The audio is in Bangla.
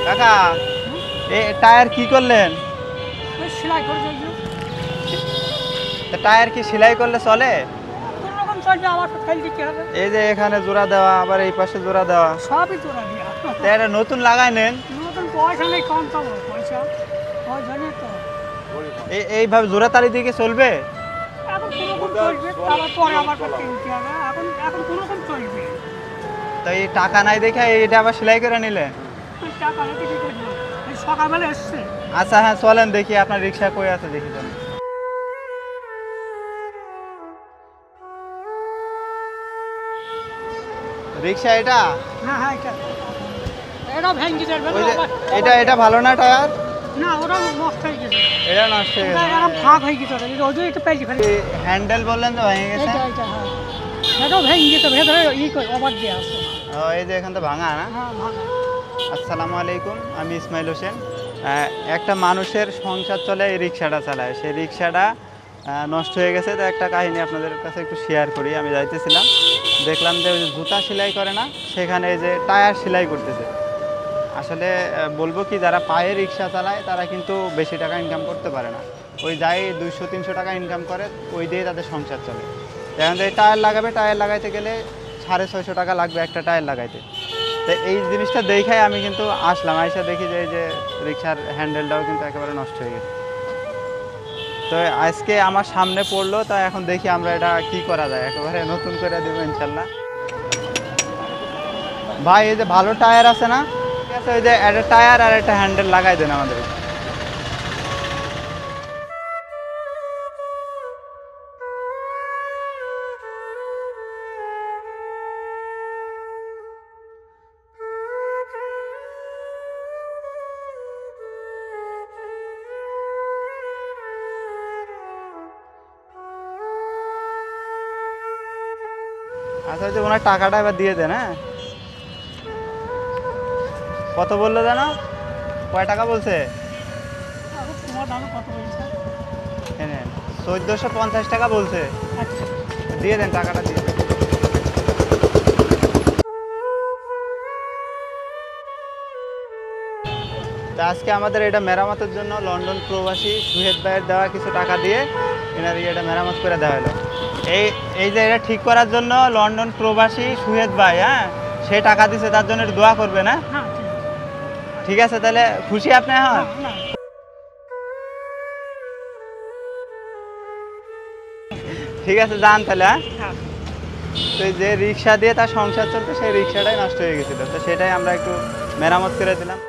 কাকা এ টায়ার কি করলেন? সেলাই করে দিয়েছি। টায়ার কি সেলাই করলে চলে? কোনো রকম চলবে, আবার তো ফেল দিতে হবে। এই যে এখানে জোড়া দেওয়া, আবার এই পাশে জোড়া দেওয়া, সবই তোরা দিয়া। তো এটা নতুন লাগাই নেন। নতুন পয়সা নেই, কম পাবো পয়সা, ওই জন্যই তো। এইভাবে জোড়া তালি দিয়ে কি চলবে? এখন কোনো রকম চলবে, তারপর পরে আবার কিনতে হবে। এখন এখন কোনো রকম চলবে। তো এই টাকা নাই দেখে এটা আবার সেলাই করে নিলে? টাকা হলে কি করবো? এই সকালবেলা এসছে। আচ্ছা হ্যাঁ চলেন দেখি আপনার রিক্সা কই আছে দেখি চলেন। রিক্সা এটা? হ্যাঁ হ্যাঁ, এটা ভেঙে যাবে। ওই যে এটা ভালো না টায়ার? না, ওটা নষ্ট হয়ে গেছে। এটা নষ্ট হয়ে গেছে, এরকম ফাঁক হয়ে গেছে। ওই যে একটু পেয়েছি ফেলে। হ্যান্ডেল বললেন তো ভেঙে গেছে। এটা হ্যাঁ, এটাও ভেঙে গেছে। ভেতরে ওভার দিয়ে আছে। ও এই যে এখান তো ভাঙা না? হ্যাঁ ভালো। আসসালামু আলাইকুম, আমি ইসমাইল হোসেন। একটা মানুষের সংসার চলে এই রিক্সাটা চালায়, সেই রিক্সাটা নষ্ট হয়ে গেছে। তো একটা কাহিনী আপনাদের কাছে একটু শেয়ার করি। আমি যাইতেছিলাম, দেখলাম যে ওই যে জুতা সেলাই করে না, সেখানে এই যে টায়ার সেলাই করতেছে। আসলে বলবো কি, যারা পায়ে রিক্সা চালায় তারা কিন্তু বেশি টাকা ইনকাম করতে পারে না। ওই যাই 200-300 টাকা ইনকাম করে, ওই দিয়ে তাদের সংসার চলে। এখন এই টায়ার লাগাবে, টায়ার লাগাইতে গেলে 650 টাকা লাগবে একটা টায়ার লাগাইতে। তো এই জিনিসটা দেখাই আমি কিন্তু আসলাম, আইসা দেখি যে এই যে রিক্সার হ্যান্ডেলটাও কিন্তু একেবারে নষ্ট হয়ে গেছে। তো আজকে আমার সামনে পড়লো, তো এখন দেখি আমরা এটা কি করা যায়, একেবারে নতুন করে দেবো ইনশাল্লাহ। ভাই এই যে ভালো টায়ার আছে না? ঠিক আছে, ওই যে একটা টায়ার আর একটা হ্যান্ডেল লাগাই দেন আমাদের। আচ্ছা ওই যে ওনার টাকাটা এবার দিয়ে দেন। হ্যাঁ কত বললো জানো? কয় টাকা বলছে? তোমার দাম কত বলছে? 1450 টাকা বলছে। আচ্ছা, দিয়ে দেন, টাকাটা দিয়ে দেন। তা আজকে আমাদের এটা মেরামতের জন্য লন্ডন প্রবাসী সুহেদ ভাইয়ের দেওয়া কিছু টাকা দিয়ে এনার এটা মেরামত করে দেওয়া হলো। এই এই যে এটা ঠিক করার জন্য লন্ডন প্রবাসী সুহেদ ভাই, হ্যাঁ সে টাকা দিছে, তার জন্য একটু দোয়া করবে না? হ্যাঁ ঠিক আছে, তাহলে খুশি আপনি এখন? না, ঠিক আছে যান তাহলে। হ্যাঁ হ্যাঁ। তো যে রিক্সা দিয়ে তার সংসার চলতো, সেই রিক্সাটাই নষ্ট হয়ে গেছিলো, তো সেটাই আমরা একটু মেরামত করে দিলাম।